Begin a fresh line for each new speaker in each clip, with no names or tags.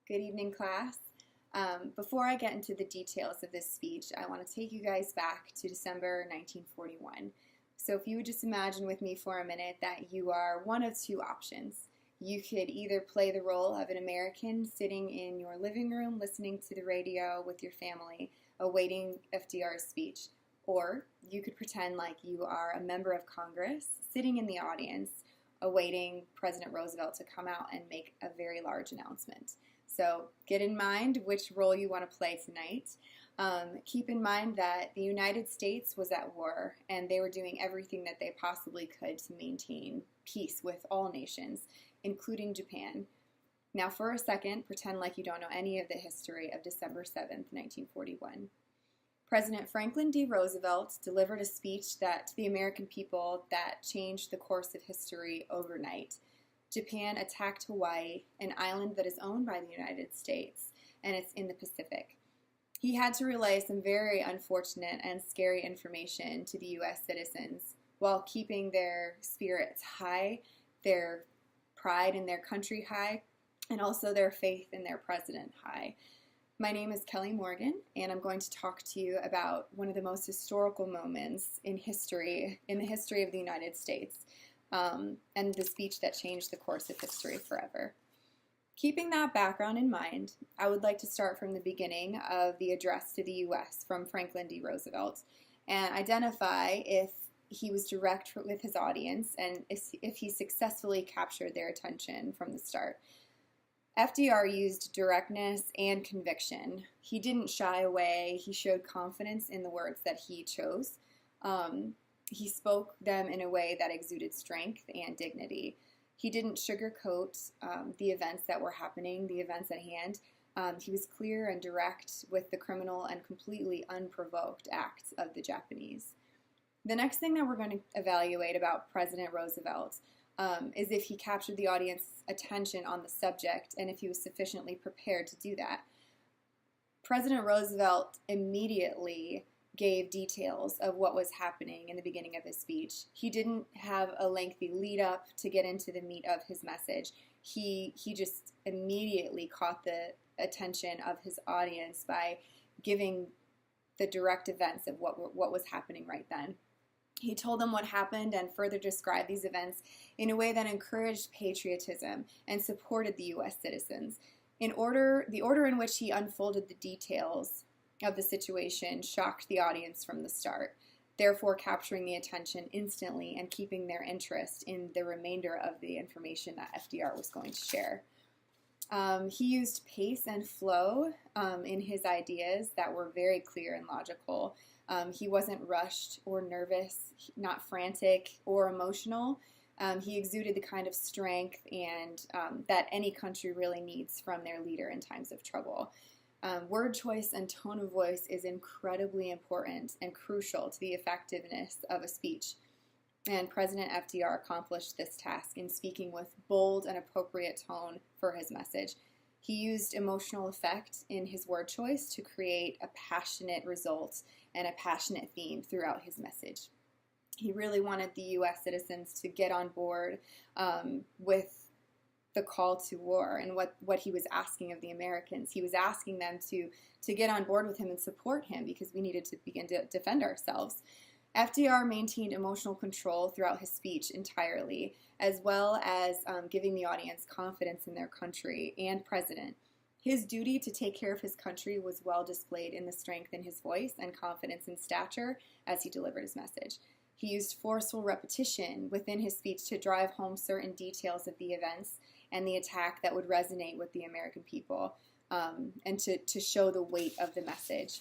Good evening, class. Before I get into the details of this speech, I want to take you guys back to December 1941. So if you would just imagine with me for a minute that you are one of two options. You could either play the role of an American sitting in your living room listening to the radio with your family, awaiting FDR's speech, or you could pretend like you are a member of Congress sitting in the audience awaiting President Roosevelt to come out and make a very large announcement. So get in mind which role you want to play tonight. Keep in mind that the United States was at war and they were doing everything that they possibly could to maintain peace with all nations, including Japan. Now for a second, pretend like you don't know any of the history of December 7th, 1941. President Franklin D. Roosevelt delivered a speech to the American people that changed the course of history overnight. Japan attacked Hawaii, an island that is owned by the United States, and it's in the Pacific. He had to relay some very unfortunate and scary information to the U.S. citizens while keeping their spirits high, their pride in their country high, and also their faith in their president high. My name is Kelly Morgan, and I'm going to talk to you about one of the most historical moments in the history of the United States, and the speech that changed the course of history forever. Keeping that background in mind, I would like to start from the beginning of the address to the U.S. from Franklin D. Roosevelt and identify if he was direct with his audience and if he successfully captured their attention from the start. FDR used directness and conviction. He didn't shy away. He showed confidence in the words that he chose. He spoke them in a way that exuded strength and dignity. He didn't sugarcoat the events that were happening, the events at hand. He was clear and direct with the criminal and completely unprovoked acts of the Japanese. The next thing that we're going to evaluate about President Roosevelt is if he captured the audience's attention on the subject and if he was sufficiently prepared to do that. President Roosevelt immediately gave details of what was happening in the beginning of his speech. He didn't have a lengthy lead up to get into the meat of his message. He just immediately caught the attention of his audience by giving the direct events of what was happening right then. He told them what happened and further described these events in a way that encouraged patriotism and supported the U.S. citizens. The order in which he unfolded the details of the situation shocked the audience from the start, therefore capturing the attention instantly and keeping their interest in the remainder of the information that FDR was going to share. He used pace and flow in his ideas that were very clear and logical. He wasn't rushed or nervous, not frantic or emotional. He exuded the kind of strength and that any country really needs from their leader in times of trouble. Word choice and tone of voice is incredibly important and crucial to the effectiveness of a speech. And President FDR accomplished this task in speaking with bold and appropriate tone for his message. He used emotional effect in his word choice to create a passionate result and a passionate theme throughout his message. He really wanted the U.S. citizens to get on board with the call to war and what he was asking of the Americans. He was asking them to get on board with him and support him because we needed to begin to defend ourselves. FDR maintained emotional control throughout his speech entirely, as well as giving the audience confidence in their country and president. His duty to take care of his country was well displayed in the strength in his voice and confidence in stature as he delivered his message. He used forceful repetition within his speech to drive home certain details of the events and the attack that would resonate with the American people, and to show the weight of the message.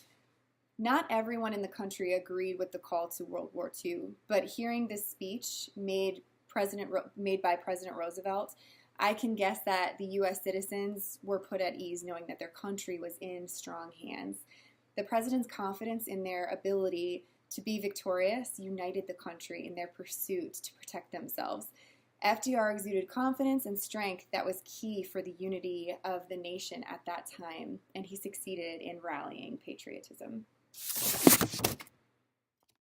Not everyone in the country agreed with the call to World War II, but hearing this speech made by President Roosevelt, I can guess that the U.S. citizens were put at ease knowing that their country was in strong hands. The president's confidence in their ability to be victorious united the country in their pursuit to protect themselves. FDR exuded confidence and strength that was key for the unity of the nation at that time, and he succeeded in rallying patriotism.